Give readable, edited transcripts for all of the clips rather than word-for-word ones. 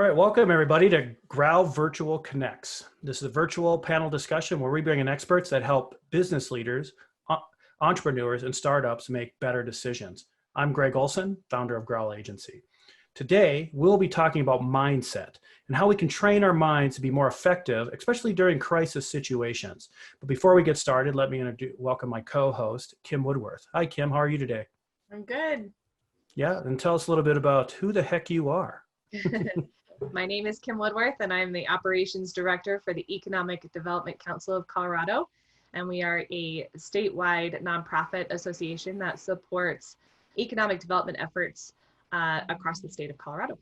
All right, welcome everybody to GROWL Virtual Connex. This is a virtual panel discussion where we bring in experts that help business leaders, entrepreneurs, and startups make better decisions. I'm Greg Olson, founder of GROWL Agency. Today, we'll be talking about mindset and how we can train our minds to be more effective, especially during crisis situations. But before we get started, let me welcome my co-host, Kim Woodworth. Hi, Kim. How are you today? I'm good. Yeah, and tell us a little bit about who the heck you are. My name is Kim Woodworth, and I'm the Operations Director for the Economic Development Council of Colorado. And we are a statewide nonprofit association that supports economic development efforts across the state of Colorado.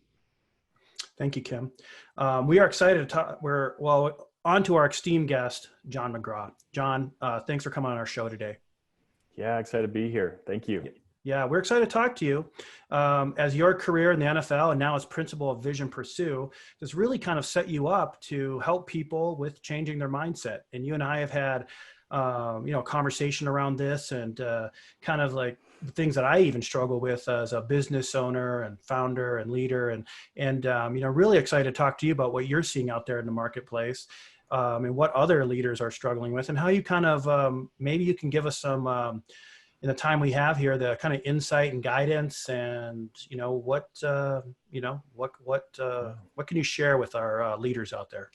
Thank you, Kim. We are excited to talk. On to our esteemed guest, Jon McGraw. Jon, thanks for coming on our show today. Yeah, excited to be here. Thank you. Yeah, we're excited to talk to you. As your career in the NFL and now as principal of Vision Pursue, this really kind of set you up to help people with changing their mindset. And you and I have had, a conversation around this and kind of like the things that I even struggle with as a business owner and founder and leader. And really excited to talk to you about what you're seeing out there in the marketplace and what other leaders are struggling with and how you kind of, maybe you can give us some, in the time we have here, the kind of insight and guidance, and what can you share with our leaders out there?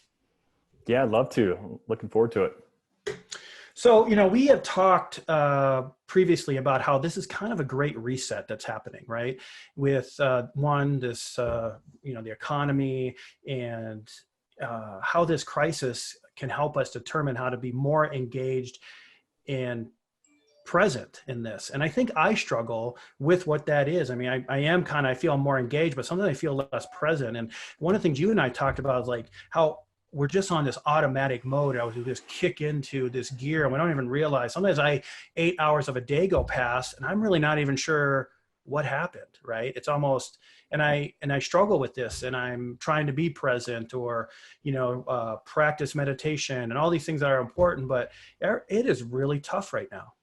Yeah, I'd love to. Looking forward to it. So we have talked previously about how this is kind of a great reset that's happening, right? With the economy and how this crisis can help us determine how to be more engaged and present in this. And I think I struggle with what that is. I mean, I feel more engaged, but sometimes I feel less present. And one of the things you and I talked about is like how we're just on this automatic mode. I would just kick into this gear and we don't even realize. Sometimes 8 hours of a day go past and I'm really not even sure what happened, right? It's almost, and I struggle with this, and I'm trying to be present or, practice meditation and all these things that are important, but it is really tough right now.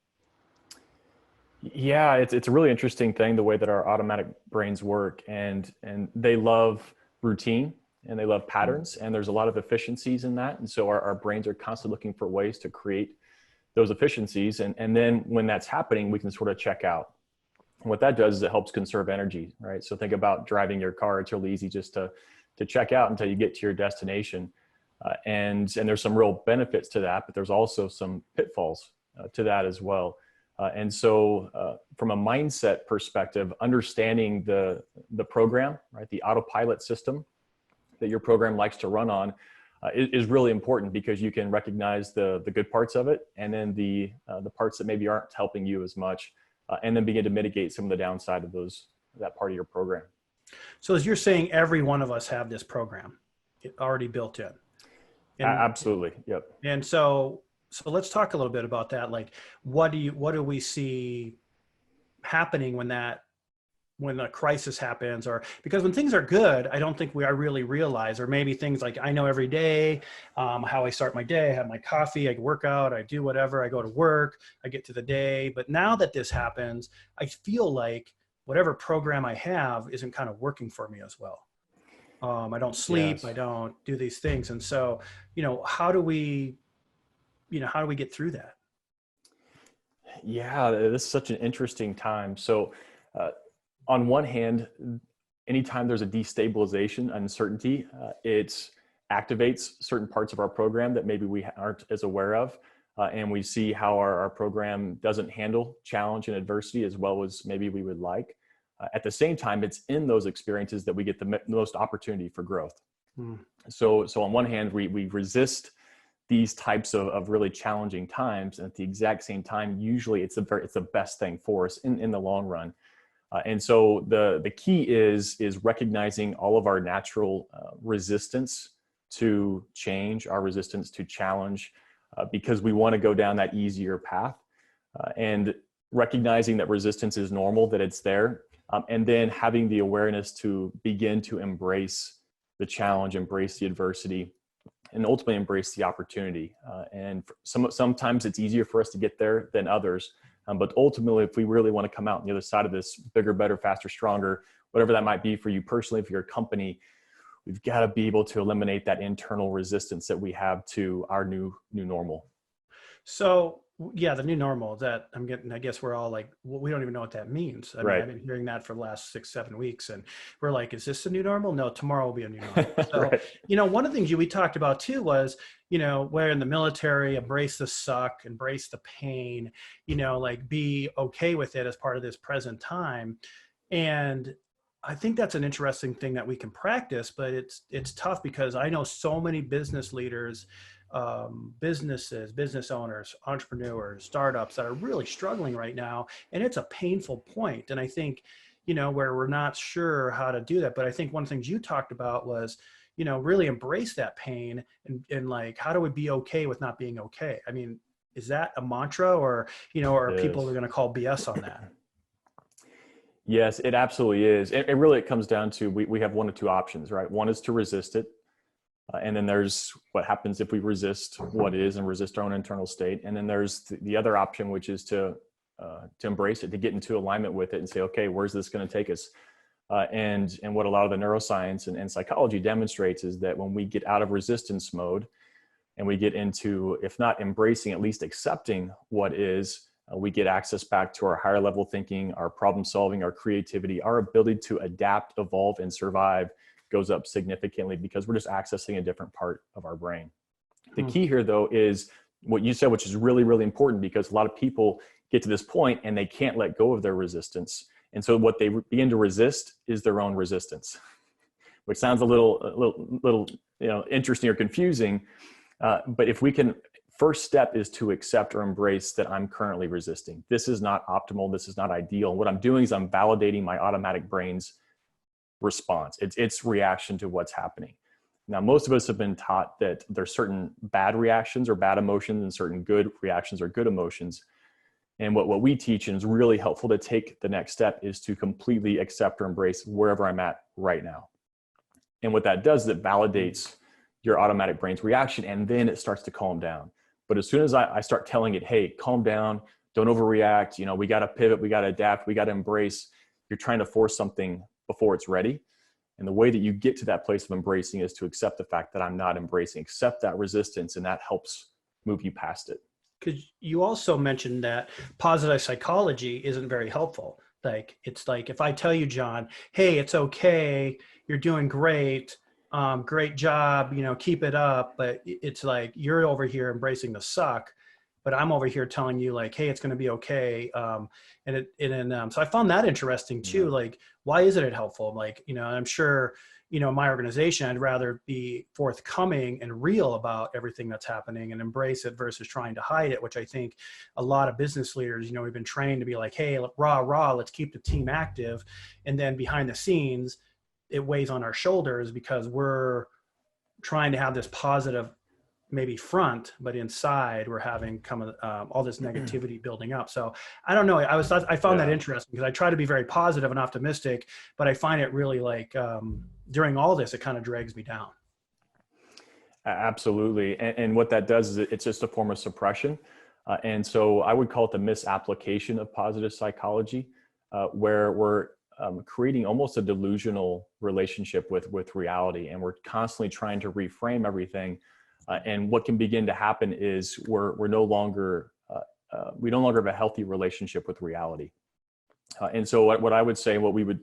Yeah, it's a really interesting thing, the way that our automatic brains work, and they love routine and they love patterns, and there's a lot of efficiencies in that. And so our brains are constantly looking for ways to create those efficiencies. And then when that's happening, we can sort of check out. And what that does is it helps conserve energy, right? So think about driving your car. It's really easy just to check out until you get to your destination. And there's some real benefits to that, but there's also some pitfalls to that as well. And so from a mindset perspective, understanding the program, right, the autopilot system that your program likes to run on is really important, because you can recognize the good parts of it, and then the parts that maybe aren't helping you as much, and then begin to mitigate some of the downside of that part of your program. So as you're saying, every one of us have this program already built in. Absolutely. Yep. And so let's talk a little bit about that. Like, what do we see happening when a crisis happens? Or because when things are good, I don't think I really realize, or maybe things like I know every day how I start my day, I have my coffee, I work out, I do whatever, I go to work, I get to the day. But now that this happens, I feel like whatever program I have isn't kind of working for me as well. I don't sleep, yes. I don't do these things. And so, how do we get through that? Yeah, this is such an interesting time. So on one hand, anytime there's a destabilization, uncertainty, it activates certain parts of our program that maybe we aren't as aware of. And we see how our program doesn't handle challenge and adversity as well as maybe we would like. At the same time, it's in those experiences that we get the most opportunity for growth. So on one hand, we resist these types of really challenging times, and at the exact same time, usually it's the best thing for us in the long run. And so the key is recognizing all of our natural resistance to change, our resistance to challenge, because we want to go down that easier path, and recognizing that resistance is normal, that it's there, and then having the awareness to begin to embrace the challenge, embrace the adversity, and ultimately embrace the opportunity. And sometimes it's easier for us to get there than others. But ultimately, if we really want to come out on the other side of this bigger, better, faster, stronger, whatever that might be for you personally, for your company, we've got to be able to eliminate that internal resistance that we have to our new normal. So yeah, the new normal that I'm getting, I guess we're all like, well, we don't even know what that means. I mean, Right. I've been hearing that for the last 6-7 weeks, and we're like, is this the new normal? No, tomorrow will be a new normal. So, Right. one of the things we talked about too was, where in the military, embrace the suck, embrace the pain, like be okay with it as part of this present time. And I think that's an interesting thing that we can practice, but it's tough because I know so many business leaders, businesses, business owners, entrepreneurs, startups that are really struggling right now. And it's a painful point. And I think, where we're not sure how to do that. But I think one of the things you talked about was, really embrace that pain and like, how do we be okay with not being okay? I mean, is that a mantra or, or people are going to call BS on that? Yes, it absolutely is. It really, it comes down to, we have one of two options, right? One is to resist it. And then there's what happens if we resist what is and resist our own internal state. And then there's the other option, which is to embrace it, to get into alignment with it and say, okay, where's this going to take us? And what a lot of the neuroscience and psychology demonstrates is that when we get out of resistance mode and we get into, if not embracing, at least accepting what is, we get access back to our higher level thinking, our problem solving, our creativity, our ability to adapt, evolve, and survive goes up significantly because we're just accessing a different part of our brain. The key here, though, is what you said, which is really, really important, because a lot of people get to this point and they can't let go of their resistance. And so what they begin to resist is their own resistance, which sounds a little interesting or confusing. But if we can, first step is to accept or embrace that I'm currently resisting. This is not optimal. This is not ideal. What I'm doing is I'm validating my automatic brain's response. It's reaction to what's happening. Now, most of us have been taught that there's certain bad reactions or bad emotions and certain good reactions or good emotions. And what we teach, and is really helpful to take the next step, is to completely accept or embrace wherever I'm at right now. And what that does is it validates your automatic brain's reaction, and then it starts to calm down. But as soon as I start telling it, hey, calm down, don't overreact, we got to pivot, we got to adapt, we got to embrace, you're trying to force something before it's ready. And the way that you get to that place of embracing is to accept the fact that I'm not embracing, accept that resistance, and that helps move you past it. Because you also mentioned that positive psychology isn't very helpful. Like, it's like, if I tell you, John, hey, it's okay, you're doing great, great job, keep it up. But it's like, you're over here embracing the suck, but I'm over here telling you like, hey, it's going to be okay. So I found that interesting too. Yeah. Like, why isn't it helpful? Like, I'm sure, my organization, I'd rather be forthcoming and real about everything that's happening and embrace it versus trying to hide it, which I think a lot of business leaders, we've been trained to be like, hey, rah, let's keep the team active. And then behind the scenes, it weighs on our shoulders because we're trying to have this positive maybe front, but inside we're having all this negativity building up. So I don't know. I found that interesting because I try to be very positive and optimistic, but I find it really like during all this, it kind of drags me down. Absolutely. And what that does is it's just a form of suppression. And so I would call it the misapplication of positive psychology, where we're creating almost a delusional relationship with reality. And we're constantly trying to reframe everything. And what can begin to happen is we no longer have a healthy relationship with reality. And so what I would say, what we would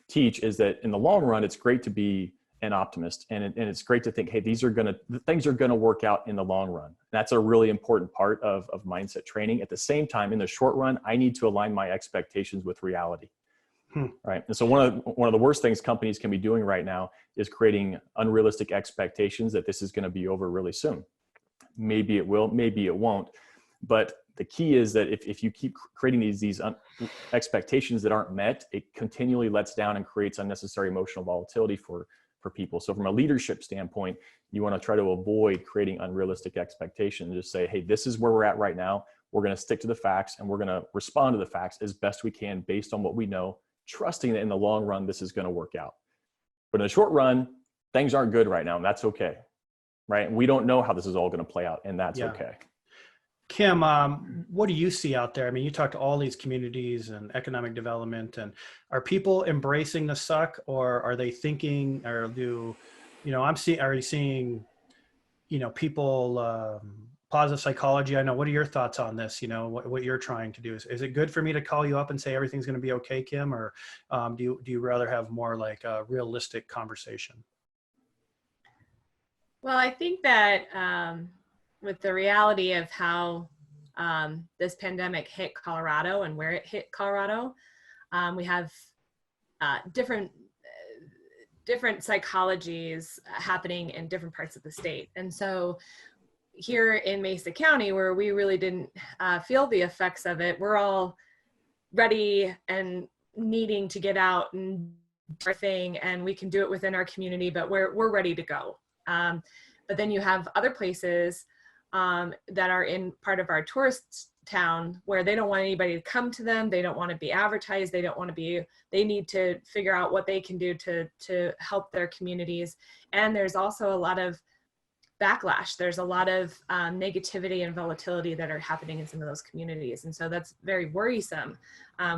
teach is that in the long run, it's great to be an optimist, and it's great to think, hey, things are going to work out in the long run. That's a really important part of mindset training. At the same time, in the short run, I need to align my expectations with reality. Right. And so one of the worst things companies can be doing right now is creating unrealistic expectations that this is going to be over really soon. Maybe it will, maybe it won't. But the key is that if you keep creating these expectations that aren't met, it continually lets down and creates unnecessary emotional volatility for people. So from a leadership standpoint, you want to try to avoid creating unrealistic expectations. Just say, hey, this is where we're at right now. We're going to stick to the facts, and we're going to respond to the facts as best we can based on what we know, trusting that in the long run, this is going to work out. But in the short run, things aren't good right now, and that's okay, right? And we don't know how this is all going to play out, and that's okay. Kim, what do you see out there? I mean, you talk to all these communities and economic development, and are people embracing the suck, or are they thinking, or do already seeing, people, positive psychology. I know. What are your thoughts on this? What you're trying to do. Is it good for me to call you up and say everything's going to be okay, Kim? Or do you rather have more like a realistic conversation? Well, I think that with the reality of how this pandemic hit Colorado and where it hit Colorado, we have different psychologies happening in different parts of the state. And so here in Mesa County, where we really didn't feel the effects of it, we're all ready and needing to get out and do our thing, and we can do it within our community, but we're ready to go. But then you have other places that are in part of our tourist town where they don't want anybody to come to them. They don't want to be advertised. They need to figure out what they can do to help their communities. And there's also a lot of backlash. There's a lot of negativity and volatility that are happening in some of those communities. And so that's very worrisome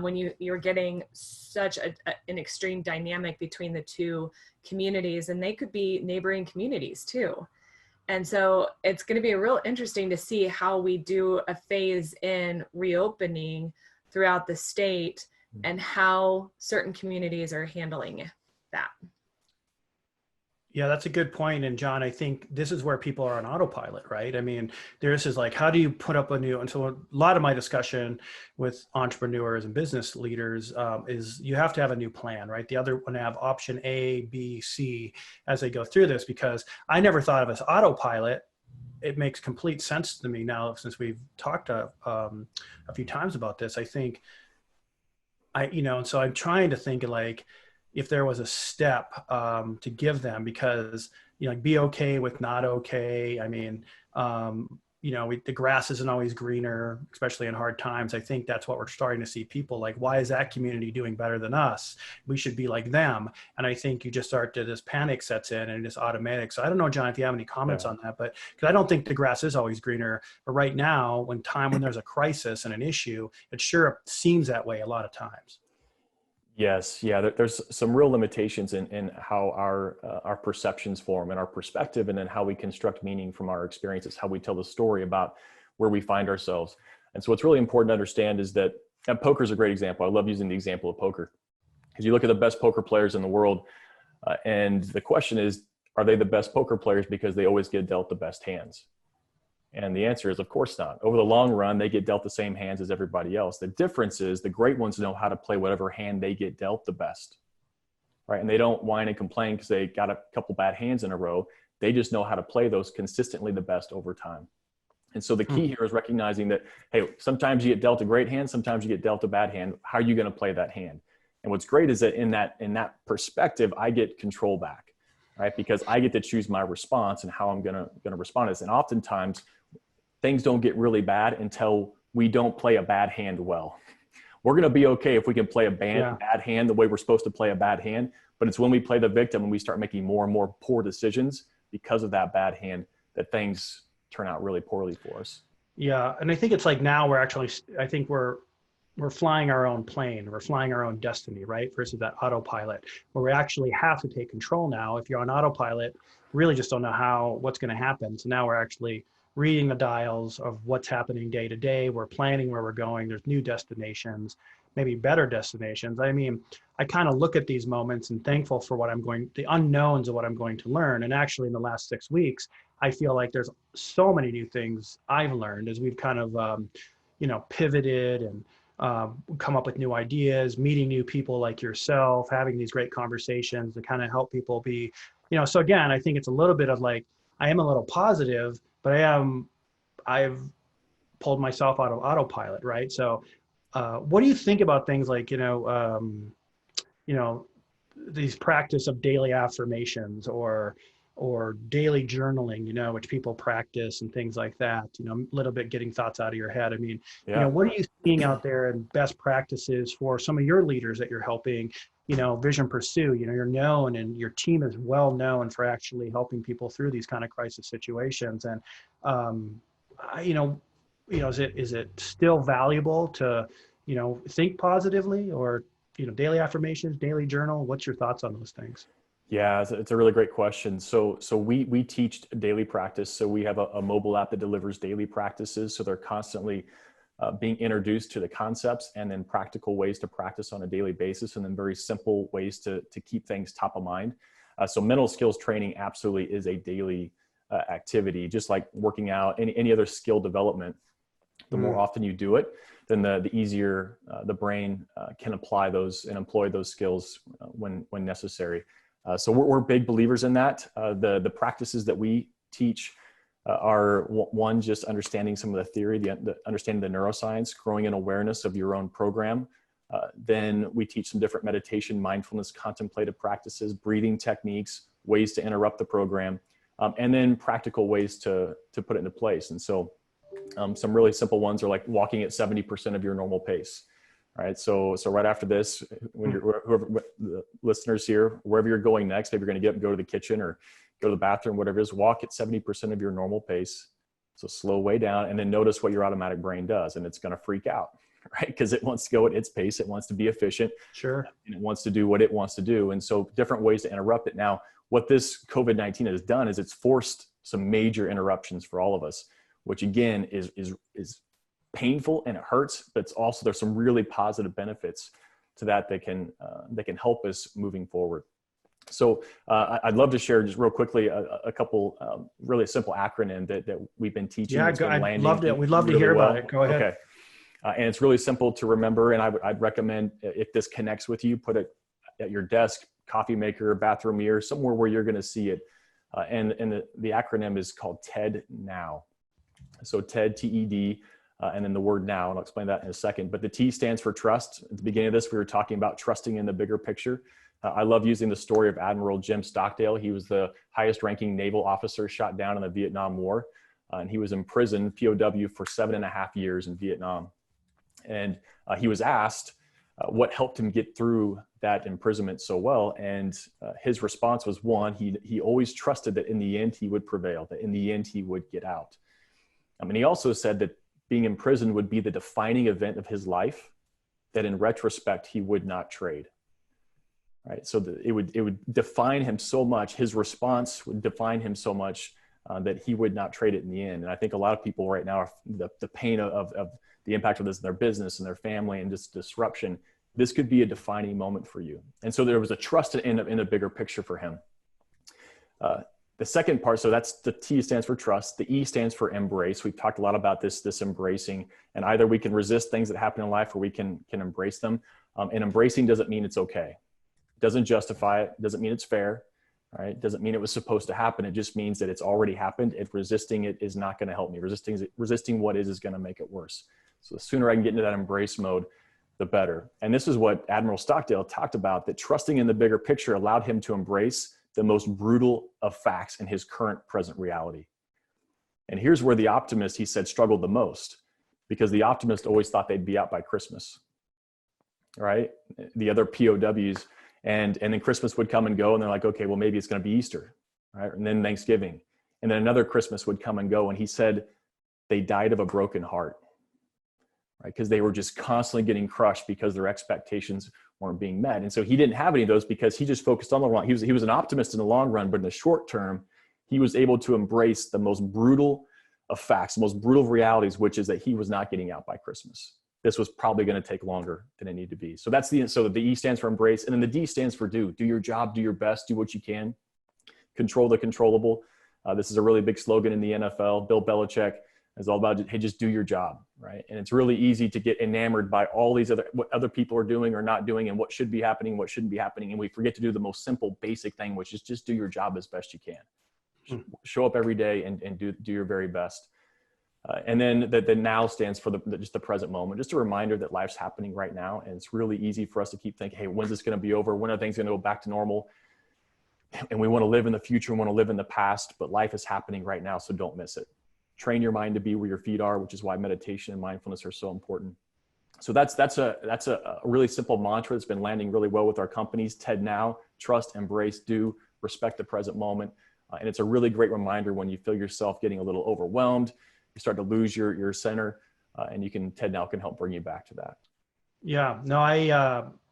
when you're getting such an extreme dynamic between the two communities, and they could be neighboring communities too. And so it's going to be real interesting to see how we do a phase in reopening throughout the state and how certain communities are handling that. Yeah, that's a good point. And John, I think this is where people are on autopilot, right? I mean, this is like, how do you put up and so a lot of my discussion with entrepreneurs and business leaders is you have to have a new plan, right? The other one have option A, B, C as they go through this, because I never thought of it as autopilot. It makes complete sense to me now, since we've talked a few times about this. I think and so I'm trying to think like, if there was a step to give them, because, be okay with not okay. I mean, the grass isn't always greener, especially in hard times. I think that's what we're starting to see people like, why is that community doing better than us? We should be like them. And I think you just start to, this panic sets in and it's automatic. So I don't know, John, if you have any comments on that, but because I don't think the grass is always greener. But right now, when there's a crisis and an issue, it sure seems that way a lot of times. Yes, yeah. There's some real limitations in how our perceptions form and our perspective, and then how we construct meaning from our experiences, how we tell the story about where we find ourselves. And so what's really important to understand is that, and poker is a great example. I love using the example of poker, because you look at the best poker players in the world, and the question is, are they the best poker players because they always get dealt the best hands? And the answer is, of course not. Over the long run, they get dealt the same hands as everybody else. The difference is the great ones know how to play whatever hand they get dealt the best, right? And they don't whine and complain because they got a couple bad hands in a row. They just know how to play those consistently the best over time. And so the key here is recognizing that, hey, sometimes you get dealt a great hand, sometimes you get dealt a bad hand. How are you going to play that hand? And what's great is that in that perspective, I get control back, right? Because I get to choose my response and how I'm going to respond to this. And oftentimes, things don't get really bad until we don't play a bad hand well. We're going to be okay if we can play a bad hand the way we're supposed to play a bad hand. But it's when we play the victim and we start making more and more poor decisions because of that bad hand that things turn out really poorly for us. Yeah. And I think it's like now I think we're flying our own plane. We're flying our own destiny, right? Versus that autopilot, where we actually have to take control now. If you're on autopilot, really just don't know what's going to happen. So now we're actually reading the dials of what's happening day to day. We're planning where we're going. There's new destinations, maybe better destinations. I mean, I kind of look at these moments and thankful for the unknowns of what I'm going to learn. And actually in the last 6 weeks, I feel like there's so many new things I've learned as we've kind of, pivoted and come up with new ideas, meeting new people like yourself, having these great conversations to kind of help people be, so again, I think it's a little bit of like, I am a little positive, but I've pulled myself out of autopilot, right? So what do you think about things like, these practice of daily affirmations or daily journaling, which people practice and things like that, a little bit getting thoughts out of your head. I mean, what are you seeing out there in best practices for some of your leaders that you're helping, Vision Pursue, you're known and your team is well known for actually helping people through these kind of crisis situations. And, is it still valuable to, think positively or, daily affirmations, daily journal? What's your thoughts on those things? Yeah, it's a really great question. So we teach daily practice. So we have a mobile app that delivers daily practices. So they're constantly being introduced to the concepts, and then practical ways to practice on a daily basis, and then very simple ways to keep things top of mind. So mental skills training absolutely is a daily activity, just like working out, any other skill development. The more often you do it, then the easier the brain can apply those and employ those skills when necessary. So we're big believers in that. The practices that we teach are one, just understanding some of the theory, the understanding the neuroscience, growing an awareness of your own program. Then we teach some different meditation, mindfulness, contemplative practices, breathing techniques, ways to interrupt the program, and then practical ways to put it into place. And so some really simple ones are like walking at 70% of your normal pace. All right. So right after this, when whoever the listeners here, wherever you're going next, maybe you're going to get up and go to the kitchen or go to the bathroom, whatever it is, walk at 70% of your normal pace. So slow way down, and then notice what your automatic brain does. And it's going to freak out, right? Because it wants to go at its pace. It wants to be efficient. Sure. And it wants to do what it wants to do. And so different ways to interrupt it. Now, what this COVID-19 has done is it's forced some major interruptions for all of us, which again is painful and it hurts, but it's also, there's some really positive benefits to that can help us moving forward. So I'd love to share just real quickly a couple really simple acronym that we've been teaching. Yeah, I'd love to. We'd love to hear about it. Go ahead. Okay. And it's really simple to remember. And I'd recommend, if this connects with you, put it at your desk, coffee maker, bathroom mirror, somewhere where you're going to see it. And the acronym is called TED Now. So TED, T-E-D, and then the word now, and I'll explain that in a second. But the T stands for trust. At the beginning of this, we were talking about trusting in the bigger picture. I love using the story of Admiral Jim Stockdale. He was the highest ranking naval officer shot down in the Vietnam War. And he was in prison, POW, for 7.5 years in Vietnam. And he was asked what helped him get through that imprisonment so well. And his response was, one, he always trusted that in the end he would prevail, that in the end he would get out. And he also said that being in prison would be the defining event of his life that in retrospect he would not trade. Right? So it would define him so much, his response would define him so much that he would not trade it in the end. And I think a lot of people right now are the pain of the impact of this in their business and their family and just disruption. This could be a defining moment for you. And so there was a trust in a bigger picture for him. The second part, so that's the T stands for trust. The E stands for embrace. We've talked a lot about this embracing, and either we can resist things that happen in life or we can embrace them. And embracing doesn't mean it's okay. It doesn't justify it. It doesn't mean it's fair. Right? It doesn't mean it was supposed to happen. It just means that it's already happened. If resisting it is not going to help me. Resisting what is going to make it worse. So the sooner I can get into that embrace mode, the better. And this is what Admiral Stockdale talked about, that trusting in the bigger picture allowed him to embrace the most brutal of facts in his current present reality. And here's where the optimist, he said, struggled the most, because the optimist always thought they'd be out by Christmas, right? The other POWs, and then Christmas would come and go, and they're like, okay, well, maybe it's going to be Easter, right? And then Thanksgiving, and then another Christmas would come and go. And he said they died of a broken heart, right? Because they were just constantly getting crushed because their expectations weren't being met. And so he didn't have any of those because he just focused on the long. He was an optimist in the long run, but in the short term, he was able to embrace the most brutal of facts, the most brutal of realities, which is that he was not getting out by Christmas. This was probably going to take longer than it needed to be. So so the E stands for embrace, and then the D stands for do. Do your job, do your best, do what you can. Control the controllable. This is a really big slogan in the NFL. Bill Belichick is all about, hey, just do your job, right? And it's really easy to get enamored by all these what other people are doing or not doing, and what should be happening, what shouldn't be happening. And we forget to do the most simple, basic thing, which is just do your job as best you can. Show up every day and do your very best. And then the now stands for just the present moment, just a reminder that life's happening right now. And it's really easy for us to keep thinking, hey, when's this going to be over? When are things going to go back to normal? And we want to live in the future, we want to live in the past, but life is happening right now, so don't miss it. Train your mind to be where your feet are, which is why meditation and mindfulness are so important. So that's a really simple mantra that's been landing really well with our companies. TED Now, trust, embrace, do, respect the present moment. And it's a really great reminder when you feel yourself getting a little overwhelmed, you start to lose your center, and TED Now can help bring you back to that. Yeah, no,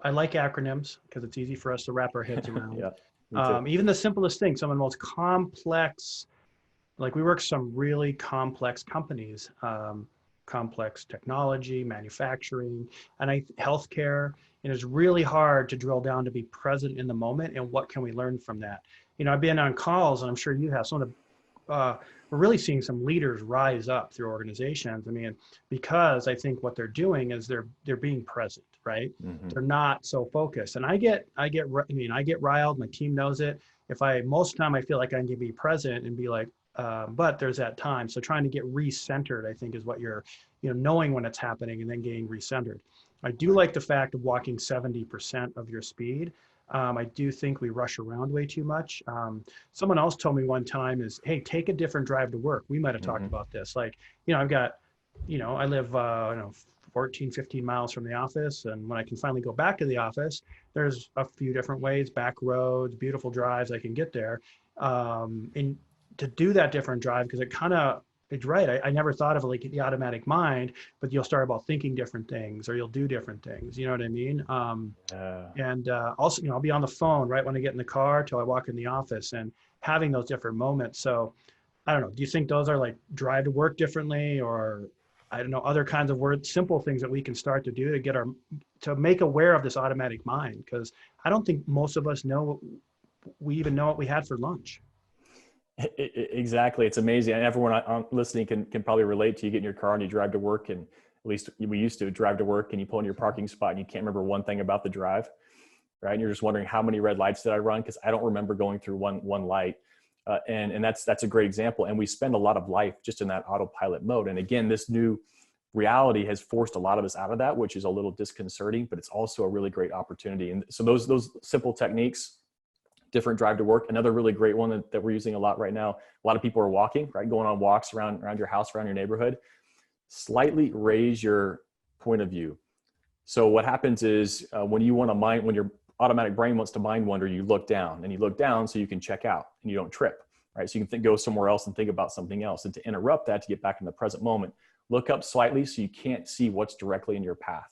I like acronyms because it's easy for us to wrap our heads around. Yeah, me too. Even the simplest thing, some of the most complex, like we work with some really complex companies, complex technology, manufacturing, and healthcare. And it's really hard to drill down to be present in the moment and what can we learn from that. I've been on calls, and I'm sure you have, some of the we're really seeing some leaders rise up through organizations. I mean, because I think what they're doing is they're being present, right? Mm-hmm. They're not so focused. And I get riled. My team knows it. Most of the time I feel like I can be present and be like, but there's that time. So trying to get recentered, I think, is what you're, knowing when it's happening and then getting recentered. I do like the fact of walking 70% of your speed. I do think we rush around way too much. Someone else told me one time is, hey, take a different drive to work. We might have talked about this. Like, I've got, I live, 14, 15 miles from the office. And when I can finally go back to the office, there's a few different ways, back roads, beautiful drives, I can get there. And to do that different drive, because it's right. I never thought of it like the automatic mind, but you'll start about thinking different things, or you'll do different things. You know what I mean? And also, I'll be on the phone right when I get in the car till I walk in the office, and having those different moments. So I don't know. Do you think those are like drive to work differently, or I don't know, other kinds of simple things that we can start to do to make aware of this automatic mind? Because I don't think most of us we even know what we had for lunch. Exactly. It's amazing. And everyone listening can probably relate to you. Get in your car and you drive to work, and at least we used to drive to work, and you pull in your parking spot and you can't remember one thing about the drive, right? And you're just wondering, how many red lights did I run? Because I don't remember going through one light. And that's a great example. And we spend a lot of life just in that autopilot mode. And again, this new reality has forced a lot of us out of that, which is a little disconcerting, but it's also a really great opportunity. And so those simple techniques, different drive to work. Another really great one that we're using a lot right now. A lot of people are walking, right? Going on walks around your house, around your neighborhood. Slightly raise your point of view. So what happens is when your automatic brain wants to mind wander, you look down, and you look down so you can check out and you don't trip, right? So you can go somewhere else and think about something else. And to interrupt that, to get back in the present moment, look up slightly so you can't see what's directly in your path.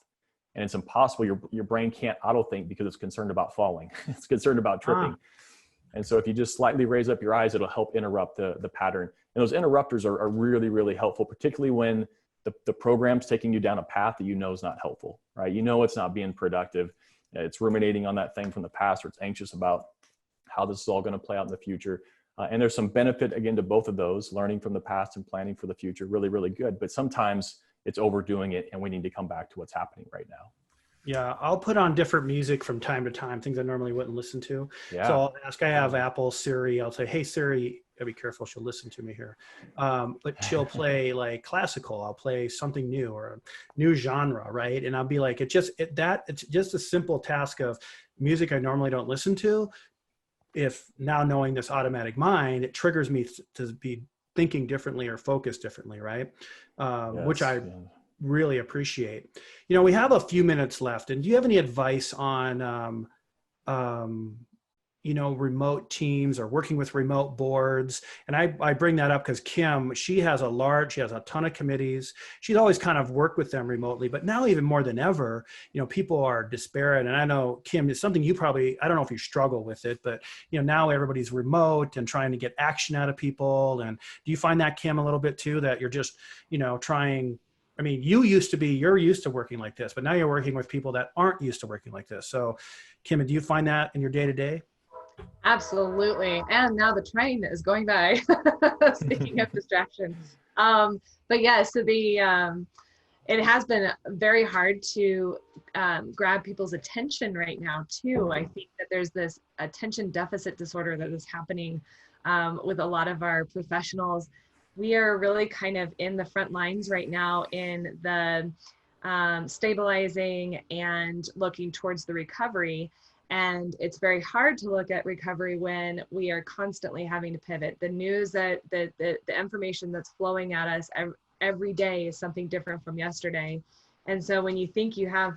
And it's impossible. Your brain can't auto think because it's concerned about falling. It's concerned about tripping. And so if you just slightly raise up your eyes, it'll help interrupt the pattern. And those interrupters are really, really helpful, particularly when the program's taking you down a path that is not helpful, right? It's not being productive. It's ruminating on that thing from the past, or it's anxious about how this is all going to play out in the future. And there's some benefit, again, to both of those, learning from the past and planning for the future. Really, really good. But sometimes it's overdoing it, and we need to come back to what's happening right now. Yeah, I'll put on different music from time to time, things I normally wouldn't listen to. Yeah. So I'll ask, I have Apple, Siri, I'll say, hey, Siri, gotta be careful, she'll listen to me here. But she'll play like classical, I'll play something new or a new genre, right? And I'll be like, it's just a simple task of music I normally don't listen to. If now knowing this automatic mind, it triggers me to be thinking differently or focus differently, right? Which I really appreciate. We have a few minutes left, and do you have any advice on remote teams or working with remote boards? And I bring that up because Kim, she has a ton of committees. She's always kind of worked with them remotely, but now even more than ever, people are disparate. And I know, Kim, it's something you probably, I don't know if you struggle with it, but now everybody's remote and trying to get action out of people. And do you find that, Kim, a little bit too, that you're just, trying, I mean, you're used to working like this, but now you're working with people that aren't used to working like this. So Kim, do you find that in your day-to-day? Absolutely. And now the train is going by, speaking of distraction. But yeah, so it has been very hard to grab people's attention right now too. I think that there's this attention deficit disorder that is happening with a lot of our professionals. We are really kind of in the front lines right now in the stabilizing and looking towards the recovery. And it's very hard to look at recovery when we are constantly having to pivot. The news the information that's flowing at us every day is something different from yesterday. And so when you think you have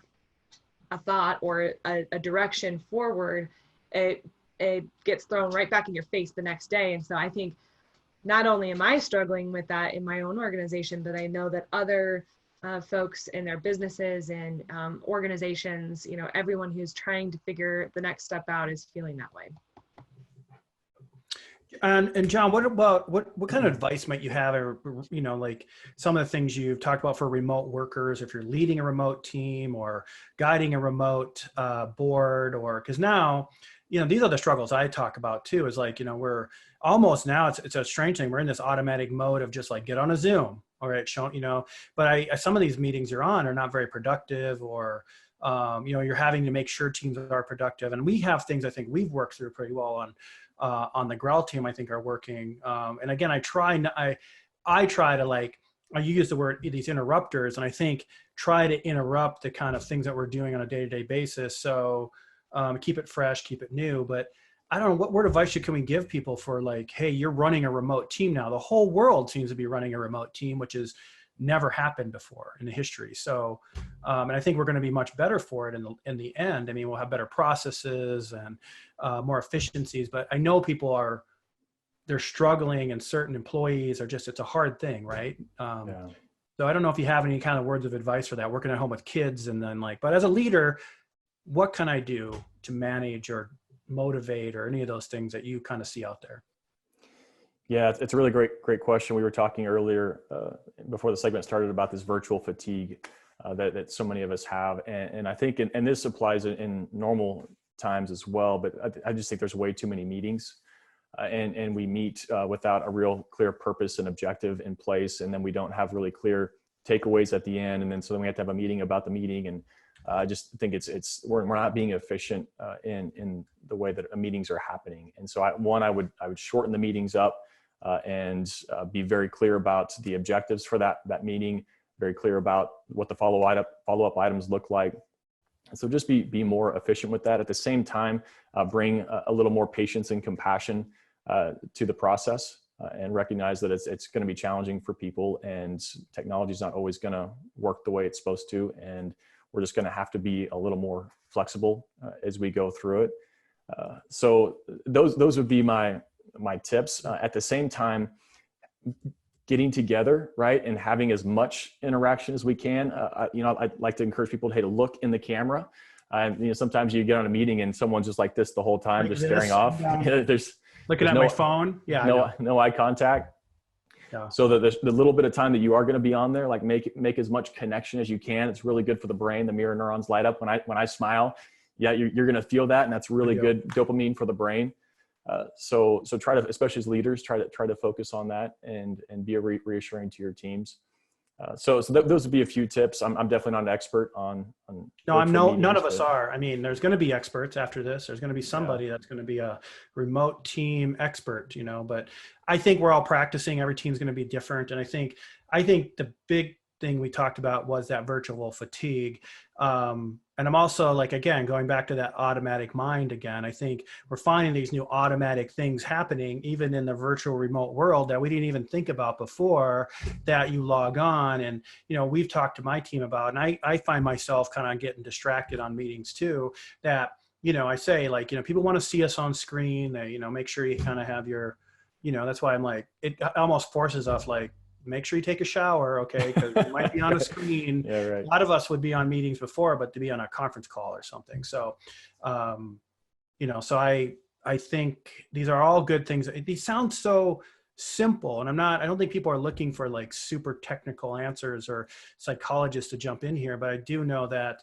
a thought or a direction forward, it gets thrown right back in your face the next day. And so I think not only am I struggling with that in my own organization, but I know that other folks in their businesses and organizations, everyone who's trying to figure the next step out is feeling that way. And John, what kind of advice might you have, or like some of the things you've talked about for remote workers, if you're leading a remote team or guiding a remote board, or because now, these are the struggles I talk about too. Is like, we're almost now it's a strange thing. We're in this automatic mode of just like get on a Zoom, all right, but some of these meetings you're on are not very productive, or you're having to make sure teams are productive. And we have things I think we've worked through pretty well on the GROWL team, I think are working. And again, I try to, like, you use the word, these interrupters, and I think try to interrupt the kind of things that we're doing on a day-to-day basis. So keep it fresh, keep it new. But I don't know, what word of advice can we give people for like, hey, you're running a remote team now. The whole world seems to be running a remote team, which is never happened before in the history. So, and I think we're going to be much better for it in the end. I mean, we'll have better processes and more efficiencies, but I know they're struggling, and certain employees are just, it's a hard thing. Right. Yeah. So I don't know if you have any kind of words of advice for that, working at home with kids, and then but as a leader, what can I do to manage or motivate, or any of those things that you kind of see out there? Yeah, it's a really great question. We were talking earlier before the segment started about this virtual fatigue that so many of us have. And I think, and this applies in normal times as well, but I just think there's way too many meetings and we meet without a real clear purpose and objective in place. And then we don't have really clear takeaways at the end. And then so then we have to have a meeting about the meeting. And I just think we're not being efficient in the way that meetings are happening. And so I would shorten the meetings up. And be very clear about the objectives for that meeting, very clear about what the follow-up items look like. And so just be more efficient with that. At the same time, bring a little more patience and compassion to the process and recognize that it's going to be challenging for people, and technology is not always going to work the way it's supposed to. And we're just going to have to be a little more flexible as we go through it. So those would be my tips. At the same time, getting together, right, and having as much interaction as we can. I'd like to encourage people to look in the camera. Sometimes you get on a meeting and someone's just like this the whole time, just staring off. There's looking at my phone. Yeah, no eye contact. Yeah. So the little bit of time that you are going to be on there, like make as much connection as you can. It's really good for the brain. The mirror neurons light up when I smile. Yeah, you're going to feel that, and that's really good dopamine for the brain. So try to, especially as leaders, try to focus on that and be reassuring to your teams. So those would be a few tips. I'm definitely not an expert on no, none of us are. I mean, there's going to be experts after this. There's going to be somebody that's going to be a remote team expert, but I think we're all practicing. Every team's going to be different. And I think the big thing we talked about was that virtual fatigue. And I'm also again, going back to that automatic mind again, I think we're finding these new automatic things happening even in the virtual remote world that we didn't even think about before, that you log on. And, we've talked to my team about, and I find myself kind of getting distracted on meetings too, that, I say people want to see us on screen. They, make sure you kind of have your, that's why I'm it almost forces us make sure you take a shower, okay? Because you might be on a screen. Yeah, right. A lot of us would be on meetings before, but to be on a conference call or something. So, so I think these are all good things. These sound so simple, and I don't think people are looking for super technical answers or psychologists to jump in here, but I do know that,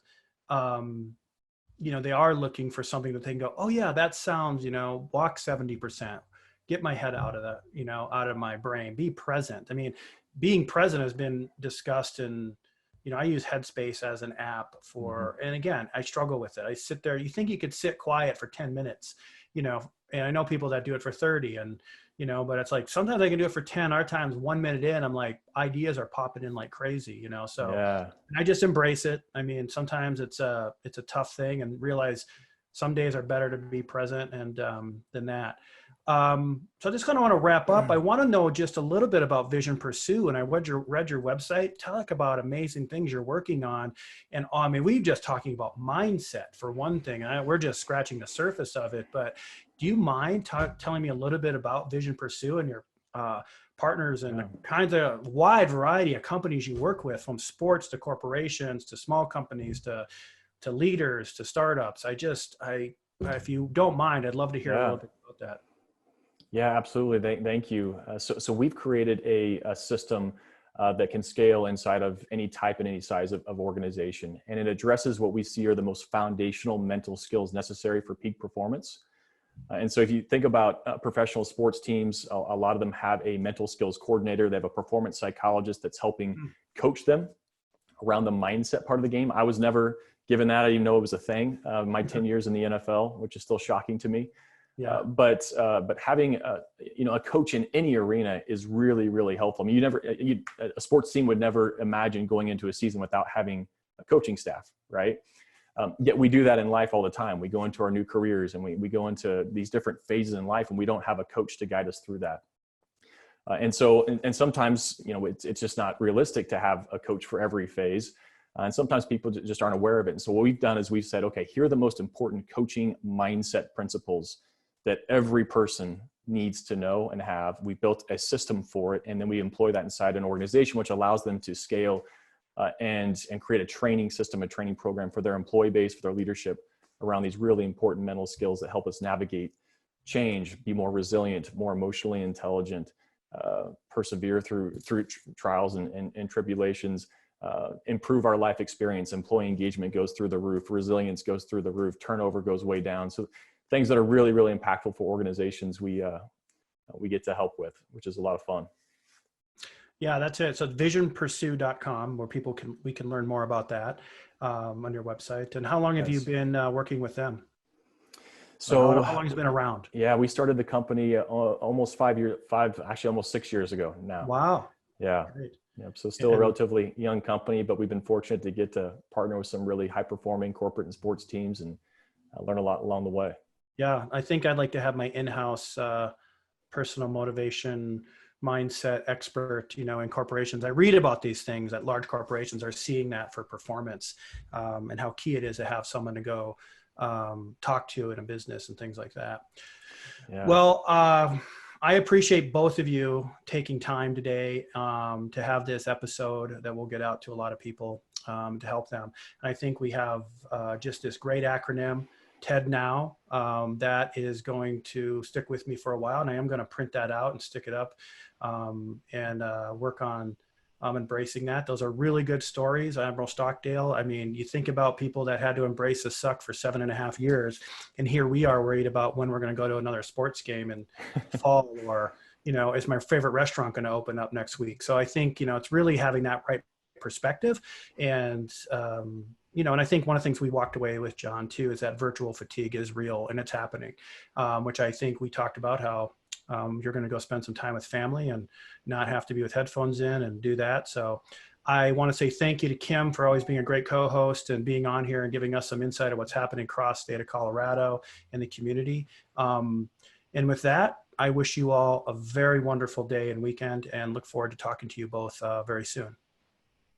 they are looking for something that they can go, oh yeah, that sounds, walk 70%. Get my head out of that, out of my brain, be present. I mean, being present has been discussed in, I use Headspace as an app for, and again, I struggle with it. I sit there, you think you could sit quiet for 10 minutes, and I know people that do it for 30 and, but it's sometimes I can do it for 10, other times 1 minute in, I'm ideas are popping in like crazy, so yeah. I just embrace it. I mean, sometimes it's a tough thing, and realize some days are better to be present and than that. So I just kind of want to wrap up. I want to know just a little bit about Vision Pursue, and I read your website. Tell about amazing things you're working on. And I mean, we've just talking about mindset for one thing, and we're just scratching the surface of it, but do you mind telling me a little bit about Vision Pursue and your partners and the kinds of wide variety of companies you work with, from sports to corporations to small companies to leaders to startups. If you don't mind, I'd love to hear a little bit about that. Yeah, absolutely. Thank you. So we've created a system that can scale inside of any type and any size of organization. And it addresses what we see are the most foundational mental skills necessary for peak performance. And so if you think about professional sports teams, a lot of them have a mental skills coordinator. They have a performance psychologist that's helping coach them around the mindset part of the game. I was never given that. I didn't even know it was a thing. My 10 years in the NFL, which is still shocking to me. Yeah. But having a coach in any arena is really, really helpful. I mean, a sports team would never imagine going into a season without having a coaching staff, right? Yet we do that in life all the time. We go into our new careers and we go into these different phases in life, and we don't have a coach to guide us through that. And sometimes, it's just not realistic to have a coach for every phase. And sometimes people just aren't aware of it. And so what we've done is we've said, okay, here are the most important coaching mindset principles that every person needs to know and have. We built a system for it, and then we employ that inside an organization, which allows them to scale and create a training system, a training program for their employee base, for their leadership around these really important mental skills that help us navigate change, be more resilient, more emotionally intelligent, persevere through trials and tribulations, improve our life experience. Employee engagement goes through the roof, resilience goes through the roof, turnover goes way down. So things that are really, really impactful for organizations we get to help with, which is a lot of fun. Yeah, that's it. So visionpursue.com, where we can learn more about that on your website. And how long have you been working with them? So how long has it been around? Yeah, we started the company almost almost 6 years ago now. Wow. Yeah. Great. Yep. So still a relatively young company, but we've been fortunate to get to partner with some really high performing corporate and sports teams and learn a lot along the way. Yeah, I think I'd like to have my in-house personal motivation mindset expert, in corporations. I read about these things that large corporations are seeing that for performance, and how key it is to have someone to go talk to in a business and things like that. Yeah. Well, I appreciate both of you taking time today to have this episode that will get out to a lot of people to help them. And I think we have just this great acronym, TED Now, that is going to stick with me for a while, and I am going to print that out and stick it up and work on embracing that. Those are really good stories. Admiral Stockdale, I mean, you think about people that had to embrace the suck for 7.5 years, and here we are worried about when we're going to go to another sports game in fall, or, is my favorite restaurant going to open up next week? So I think, it's really having that right perspective. And, and I think one of the things we walked away with, Jon, too, is that virtual fatigue is real and it's happening, which I think we talked about how you're going to go spend some time with family and not have to be with headphones in and do that. So I want to say thank you to Kim for always being a great co-host and being on here and giving us some insight of what's happening across the state of Colorado and the community. And with that, I wish you all a very wonderful day and weekend, and look forward to talking to you both very soon.